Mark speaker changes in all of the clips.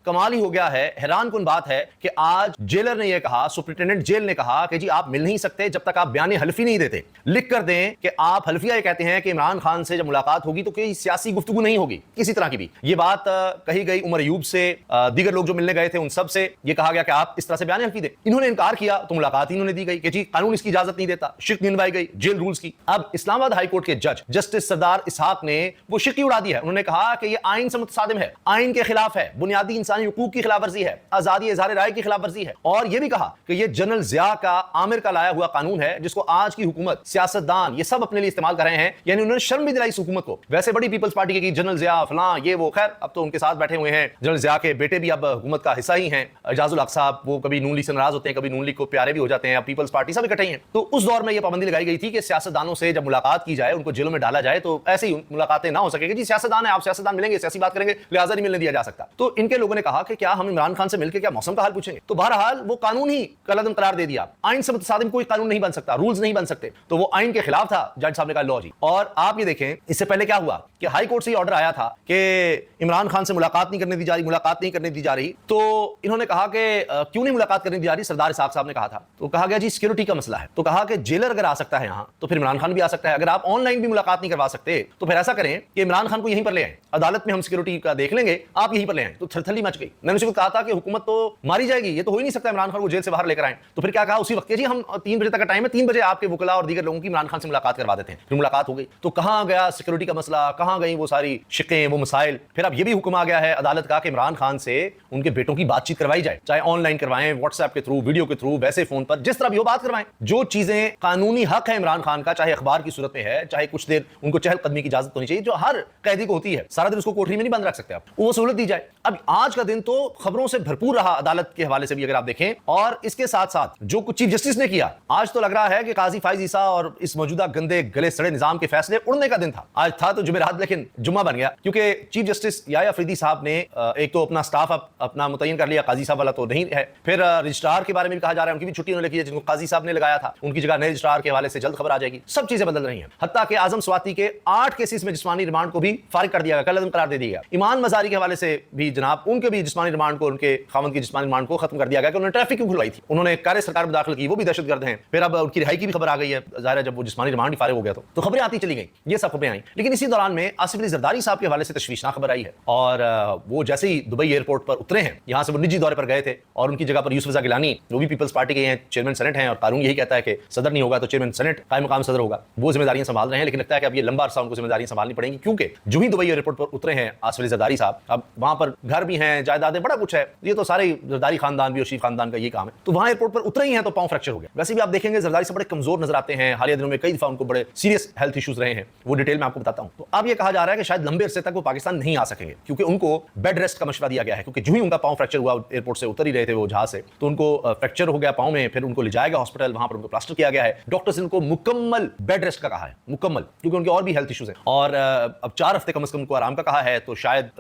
Speaker 1: कमाल ही हो गया है, हैरान कुन बात है कि आज जेलर ने यह कहा, सुप्रिंटेंडेंट जेल ने कहा कि जी आप मिल नहीं सकते जब तक आप बयान हल्फी नहीं देते। लिख कर दें कि आप हल्फिया ये कहते हैं कि इमरान खान से जब मुलाकात होगी तो कोई सियासी गुफ्तगू नहीं होगी किसी तरह की भी। ये बात कही गई उमर अयूब से, दीगर लोग जो मिलने गए थे उन सब से ये कहा गया कि आप इस तरह से बयान हल्फी दें। इन्होंने इनकार किया तो मुलाकात इन्होंने दी गई कि जी कानून इसकी इजाजत नहीं देता, शिक गिनवाई गई जेल रूल्स की। अब इस्लामाबाद हाई कोर्ट के जज जस्टिस सरदार इसहाक ने वो शिक उड़ा दी है। उन्होंने कहा कि ये आइन से मुतसादिम है, आइन के खिलाफ है, बुनियादी इंसानी हुकूक की खिलाफवर्जी है, आजादी इज़हार राय की खिलाफवर्जी है। और यह भी कहा कि यह जनरल जिया का आमिर का लाया हुआ कानून है जिसको आज की हुकूमत, सियासतदान ये सब अपने लिए इस्तेमाल कर रहे हैं। यानी उन्होंने शर्म भी दिलाई इस हुकूमत को। वैसे बड़ी पीपल्स पार्टी की जनरल जिया फलां ये वो, खैर अब तो उनके साथ बैठे हुए हैं। जनरल जिया के बेटे भी अब हुकूमत का हिस्सा ही हैं, एजाजुल हक साहब, वो कभी नून लीग से नाराज होते हैं, कभी नून लीग को प्यारे भी हो जाते हैं, अब पीपल्स पार्टी सब इकट्ठे हैं। तो उस दौर में यह पाबंदी लगाई गई थी कि सियासतदानों से जब मुलाकात की जाए, उनको जेलों में डाला जाए तो ऐसी मुलाकातें ना हो सकेगी। जी सियासतदान है, आप सियासतदान मिलेंगे, सियासी बात करेंगे, लिहाजा नहीं मिलने दिया जा सकता। तो इनके लोगों ने कहा कि क्या हम इमरान खान से मिलकर क्या मौसम का हाल पूछेंगे? तो बहरहाल वो कानून ही कलअदम करार दे दिया। आइन से मुतसादिम कोई कानून नहीं बन सकता, रूल्स नहीं बन सकते। तो वो आइन के खिलाफ था। जज साहब ने कहा लो जी। और आप ये देखें इससे पहले क्या हुआ कि हाई कोर्ट से ऑर्डर आया था कि इमरान खान से मुलाकात नहीं करने दी जा रही, मुलाकात नहीं करने दी जा रही। तो इन्होंने कहा कि क्यों नहीं मुलाकात करने दी जा रही, सरदार इसहाक साहब ने कहा था। तो कहा गया जी सिक्योरिटी का मसला है। तो कहा कि जेलर अगर आ सकता है यहां तो फिर इमरान खान भी आ सकता है। अगर आप ऑनलाइन भी मुलाकात नहीं करवा सकते तो फिर ऐसा करें कि इमरान खान को यहीं पर ले आए, अदालत में हम सिक्योरिटी का देख लेंगे, आप यहीं पर ले आए। तो थरथली मच गई। मैंने उसी को कहा था कि हुकूमत तो मारी जाएगी, ये तो हो ही नहीं सकता इमरान खान को जेल से बाहर लेकर आए। तो फिर क्या कहा उसी वक्त जी हम 3 बजे तक का टाइम है, 3 बजे आपके वकला और दीगर लोगों की इमरान खान से मुलाकात करवा देते हैं। फिर मुलाकात हो गई। तो कहां गया सिक्योरिटी का मसला, कहां गई वो सारी शिकें, वो मसाइल। फिर अब ये भी हुक्म आ गया है अदालत का कि इमरान खान से उनके बेटों की बातचीत करवाई जाए, चाहे ऑनलाइन करवाएं, व्हाट्सएप के थ्रू, वीडियो के थ्रू, वैसे फोन पर, जिस तरह भी वो बात करवाएं। जो चीजें कानूनी हक है इमरान खान का, चाहे अखबार की सूरत में है, चाहे कुछ देर उनको चहलकदमी की इजाजत होनी चाहिए जो हर कैदी को होती है, सारा दिन उसको कोठरी में नहीं बंद रख सकते आप, वो सहूलत दी जाए। अब आज का दिन तो खबरों से भरपूर रहा अदालत के हवाले से भी अगर आप देखें। और इसके साथ साथ जो कुछ चीफ जस्टिस ने किया, आज तो लग रहा है कि काजी फाइज ईसा और इस मौजूदा गंदे गले सड़े निजाम के फैसले उड़ने का दिन था। आज था तो जुमेरात लेकिन जुम्मा बन गया, क्योंकि चीफ जस्टिस याया अफरीदी साहब ने एक तो अपना स्टाफ अपना मुतय्यन कर लिया, काजी साहब वाला तो नहीं है। फिर रजिस्ट्रार के बारे में भी कहा जा रहा है उनकी भी छुट्टी उन्होंने की है, जिनको काजी साहब ने लगाया था, उनकी जगह नए रजिस्ट्रार के हवाले से जल्द खबर आ जाएगी। सब चीजें बदल रही हैं। हत्ता कि आजम स्वाति के 8 केसेस में जिस्मानी रिमांड को भी फारिग कर दिया गया, कलअदम करार दे दिया गया। ईमान मजारी के हवाले से भी जनाब उनके भी जिस्मानी रिमांड को, उनके खामद की जिस्मानी रिमांड को खत्म कर दिया गया कि उन्होंने ट्रैफिक क्यों खुलवाई थी, उन्होंने कार्य सरकार में दाखिल की, वो भी दहशतगर्द हैं। फिर अब उनकी रिहाई की भी खबर आ गई है, जाहिर है जब वो जिस्मानी रिमांड ही फारिग हो गया तो खबरें आती चली गई, ये सब खबरें आई। लेकिन इसी दौरान में आसिफ अली जरदारी साहब के हवाले से तशवीशनाक खबर आई है। और वो जैसे ही दुबई एयरपोर्ट पर उतरे हैं, यहां से वो निजी दौरे पर गए थे और उनकी जगह पर यूसुफ रज़ा गिलानी, वो भी पीपल्स पार्टी के हैं, चेयरमैन सेनेट हैं, और कानून यही कहता है कि सदर नहीं होगा तो चेयरमैन सेनेट कायम मकाम सदर होगा, वो जिम्मेदारियां संभाल रहे हैं। लेकिन लगता है कि अब ये लंबा अरसा उनको जिम्मेदारियां संभालनी पड़ेंगी, क्योंकि जो ही दुबई एयरपोर्ट पर उतरे हैं आसिफ अली जरदारी साहब, अब वहां पर घर भी हैं, जायदादें, बड़ा कुछ है, ये तो सारे जरदारी खानदान भी और शरीफ खानदान का ये काम है। तो वहां एयरपोर्ट पर उतरे ही हैं तो पांव फ्रैक्चर हो गया। वैसे भी आप देखेंगे जरदारी से बड़े कमजोर नजर आते हैं, हालिया दिनों में कई दफा उनको बड़े सीरियस हेल्थ इश्यूज रहे हैं, वो डिटेल में आपको बताता हूं। तो अब ये कहा जा रहा है कि शायद लंबे अरसे तक वो पाकिस्तान नहीं आ सकेंगे, क्योंकि उनको बेड रेस्ट का मशवरा दिया गया है। क्योंकि जो ही उनका पांव फ्रैक्चर हुआ, एयरपोर्ट से उतर ही रहे थे वो जहाज से, तो उनको फ्रैक्चर हो गया पांव में, फिर उनको ले जाया गया हॉस्पिटल, वहां पर उनको प्लास्टर किया गया है। डॉक्टर्स ने उनको मुकम्मल बेड रेस्ट का कहा है, मुकम्मल, क्योंकि उनके और भी हेल्थ इश्यूज हैं। और अब 4 हफ्ते कम से कम उनको आराम का कहा है। तो शायद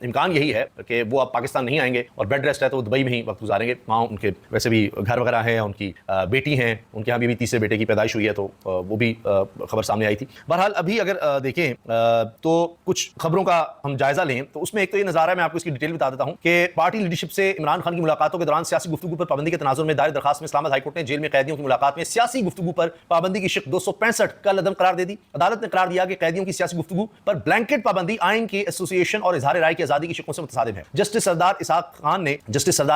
Speaker 1: इम्कान यही है कि वो अब पाकिस्तान नहीं आएंगे और बेड रेस्ट है तो वो दुबई में ही वक्त गुजारेंगे। वहाँ उनके वैसे भी घर वगैरह है, उनकी बेटी हैं, उनके यहाँ भी तीसरे बेटे की पैदाइश हुई है, तो वो भी खबर सामने आई थी। बहरहाल अभी अगर देखें तो कुछ खबरों का हम जायजा लें तो उसमें एक तो ये नजारा है, मैं आपको इसकी डिटेल बता देता हूं कि पार्टी लीडरशिप से इमरान खान की मुलाकातों के दौरान सियासी गुफ्तगू पर पाबंदी के तनाजुर में दायर दरखास्त में इस्लामाबाद हाईकोर्ट ने जेल में कैदियों की मुलाकात में सियासी गुफ्तगू पर पाबंदी की शिक 265 कलअदम करार दे दी। अदालत ने करार दिया कि कैदियों की सियासी गुफ्तगू पर ब्लैंकेट पाबंदी आइन की एसोसिएशन और इजहार राय की आजादी की शिकों से मुतसादिम है। जस्टिस सरदार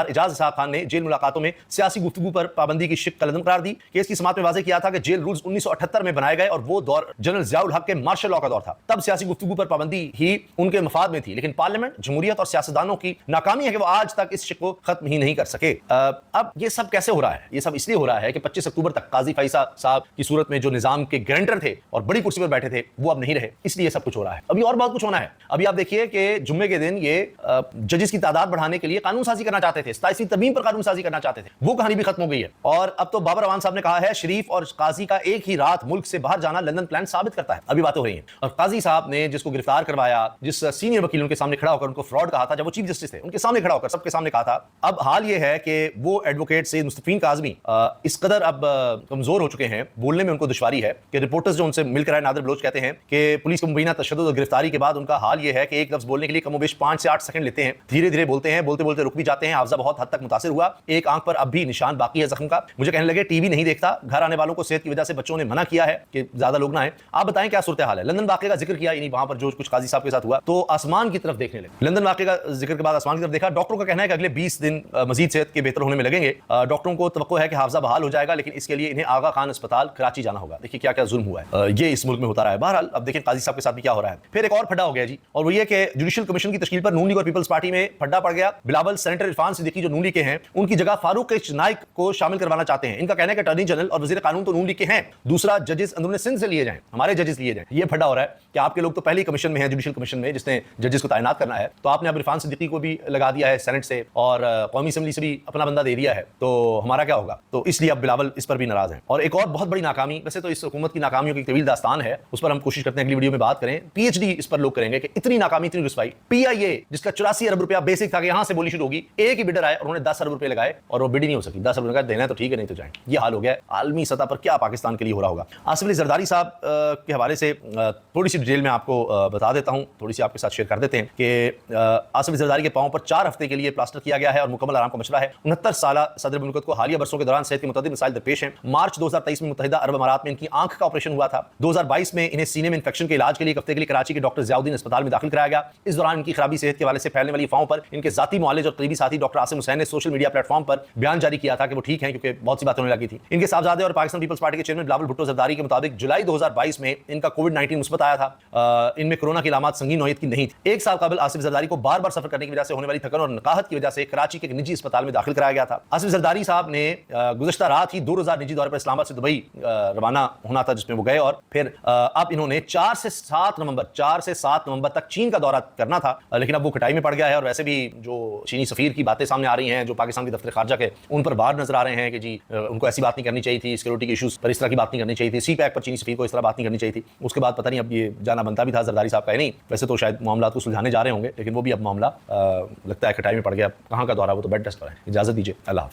Speaker 1: एजाज इसहाक खान ने जेल मुलाकातों में सियासी गुफ्तगू पर पाबंदी की शिक कलअदम करार दी। केस की समाअत में वाज़ेह किया था कि जेल रूल्स 1978 में बनाए गए और वो दौर जनरल ज़ियाउल हक के मार्शल लॉ का दौर था। तब सियासी गुफ्तगू पर पाबंदी ही उनके मफाद में थी, लेकिन पार्लियामेंट, जमहूरियत और सियासतदानों की नाकामी है कि वो आज तक इस शिक को खत्म ही नहीं कर सके। अब ये सब कैसे हो रहा है? ये सब इसलिए हो रहा है कि 25 अक्टूबर तक काजी फैसा साहब की सूरत में जो निजाम के गारंटर थे और बड़ी कुर्सी पर बैठे थे वो अब नहीं रहे, इसलिए सब कुछ हो रहा है। अभी और बहुत कुछ होना है। अभी आप देखिए कि जुम्मे के दिन ये जजेस की तादाद बढ़ाने के लिए कानून साजी करना चाहते थे, 27वीं तरमीम पर कानून साजी करना चाहते थे, वो कहानी भी खत्म हो गई है। और अब तो बाबर अवान साहब ने कहा है शरीफ और काजी का एक ही रात मुल्क से बाहर जाना लंदन प्लान साबित करता है। अभी बातें हो रही हैं। और काजी साहब ने जिसको गिरफ्तार करवाया, जिस सीनियर वकील उनके सामने खड़ा होकर उनको फ्रॉड कहा था, जब वो चीफ जस्टिस थे, उनके सामने खड़ा होकर सबके सामने कहा था। अब हाल ये है कि वो एडवोकेट से मुस्तफीन काज़मी इस कदर अब कमजोर हो चुके हैं, बोलने में उनको दुश्वारी है कि रिपोर्टर्स जो उनसे मिलकर आए, नादिर बलोच कहते हैं कि पुलिस को मुबीना तशद्दुद और गिरफ्तारी के बाद उनका हाल ये है कि एक लफ्ज बोलने के लिए कमोबेश 5 से 8 सेकंड लेते हैं। धीरे धीरे धीरे बोलते हैं, बोलते बोलते रुक भी जाते हैं। हाफजा बहुत हद तक मुतासिर हुआ, एक आंख पर अब भी निशान बाकी है जख्म का। मुझे कहने लगे टीवी नहीं देखता, घर आने वालों को सेहत की वजह से बच्चों ने मना किया है कि ज्यादा लोग ना आए। आप बताएं क्या सूरत हाल है। लंदन वाकये का जिक्र किया, यानी वहां पर जो कुछ काजी साहब के साथ हुआ तो आसमान की तरफ देखने लगे। लंदन वाकये का जिक्र के बाद आसमान की तरफ देखा। डॉक्टरों का कहना है कि अगले 20 दिन मजीद सेहत के बेहतर होने में लगेंगे। डॉक्टरों को तवक्को है कि हाफजा बहाल हो जाएगा, लेकिन इसके लिए इन्हें आगा खान अस्पताल कराची जाना होगा। देखिए क्या क्या जुल्म हुआ है, ये इस मुल्क में होता रहा है। बहरहाल अब देखिए काजी साहब के साथ भी क्या हो रहा है। फिर एक और फड्डा हो गया जी, और वो ये कि जुडिशियल कमीशन की तश्कील पर नून लीग और पीपल्स पार्टी में फड्डा पड़ गया। बिलावल सेनेटर इरफान सिद्दीकी जो नून लीग के हैं, उनकी जगह फारूक नाइक को शामिल करवाना चाहते हैं। इनका कहना है कि अटॉर्नी जनरल और वजीर कानून तो नून लीग के हैं, दूसरा जजेस अंदरूनी सिंध से लिए जाएं, हमारे जजेस लिए जाएं। ये फड्डा हो रहा है कि आपके लोग तो पहले ही कमीशन में हैं, जुडिशियल कमीशन में, जिसने जजेस को तैनात करना है, तो आपने अब इरफान सिद्दीकी को भी लगा दिया है सेनेट से, और कौमी असेंबली से भी अपना बंदा दे दिया है, तो हमारा क्या होगा। तो इसलिए अब बिलावल इस पर भी नाराज हैं। और एक और बहुत बड़ी नाकामी, वैसे तो इस हुकूमत की नाकामियों की तवील दास्तान है, उस पर हम कोशिश करते हैं अगली वीडियो में बात करें। पीएचडी इस पर लोग करेंगे कि इतनी नाकामी, इतनी रुसवाई। पीआईए जिसका 84 अरब रुपया बेसिक था कि यहां से बोली शुरू होगी, एक ही बिडर आए और उन्होंने 10 अरब रुपए लगाए और वो बिड ही नहीं हो सकी। 10 अरब देना है तो ठीक है, नहीं तो जाए। ये हाल हो गया है। आलमी सतह पर क्या पाकिस्तान के लिए हो रहा होगा। आसिफ अली जरदारी साहब के हवाले से थोड़ी सी डिटेल में आपको बता देता हूं, थोड़ी सी आपके साथ शेयर कर देते हैं कि आसिफ अली जरदारी के पांव पर 4 हफ्ते के लिए प्लास्टर किया गया है और मुकम्मल आराम का मशवरा है। 69 साल सदर मुल्क को हालिया बरसों के दौरान सेहत के मुतअद्दिद मसाइल दरपेश हैं। मार्च 2023 में मुत्तहिदा अरब अमारात में इनकी आंख का ऑपरेशन हुआ था। 2022 में इन्हें सीने में इंफेक्शन के इलाज के लिए एक हफ्ते के लिए कराची के डॉक्टर ज़ियाउद्दीन अस्पताल में दाखिल कराया गया। इस दौरान इनकी खराबी सेहत के हवाले से फैलने वाली अफवाहों पर इनके जाती मुआलिज और करीबी साथी डॉक्टर आसिम हुसैन ने सोशल मीडिया प्लेटफॉर्म पर बयान जारी किया था कि वो ठीक हैं, क्योंकि बहुत सी बातें होने लगी थी। इनके साहबजादे और पाकिस्तान पीपल्स पार्टी के चेयरमैन बिलावल भुट्टो जरदारी के मुताबिक जुलाई 2022 में इनका कोविड-19 मुस्बत आया था। इनमें कोरोना की अलामत संगीन नौयत की नहीं थी। एक साल कबल आसिफ जरदारी को बार बार सफर करने की वजह से होने वाली थकन और नकाहत की वजह से कराची के एक निजी अस्पताल में दाखिल कराया गया था। आसिफ जरदारी साहब ने गुज़श्ता रात ही 2 रोज़ा निजी दौरे पर इस्लामाबाद से दुबई रवाना होना था, जिसमें वो गए, और फिर अब इन्होंने 4 से 7 नवंबर तक चीन का दौरा करना था, लेकिन अब वो कटाई में पड़ गया है। और वैसे भी जो चीनी सफीर की बातें सामने आ रही हैं, जो पाकिस्तान के दफ्तर खारजा के, उन पर बाहर नजर आ रहे हैं कि जी उनको ऐसी बात नहीं करनी चाहिए थी, सिक्योरिटी के इशूज़ पर इस तरह की बात नहीं करनी चाहिए थी, सी पैक पर चीनी सफीर को इस तरह बात नहीं करनी चाहिए थी। उसके बाद पता नहीं अब ये जाना बनता भी था जरदारी साहब का, नहीं वैसे तो शायद मामला को सुलझाने जा रहे होंगे, लेकिन वो भी अब मामला लगता है कटाई में पड़ गया। कहाँ का दौरा, वो तो बेड रेस्ट पर है। इजाजत दीजिए, अल्लाह हाफ़िज़।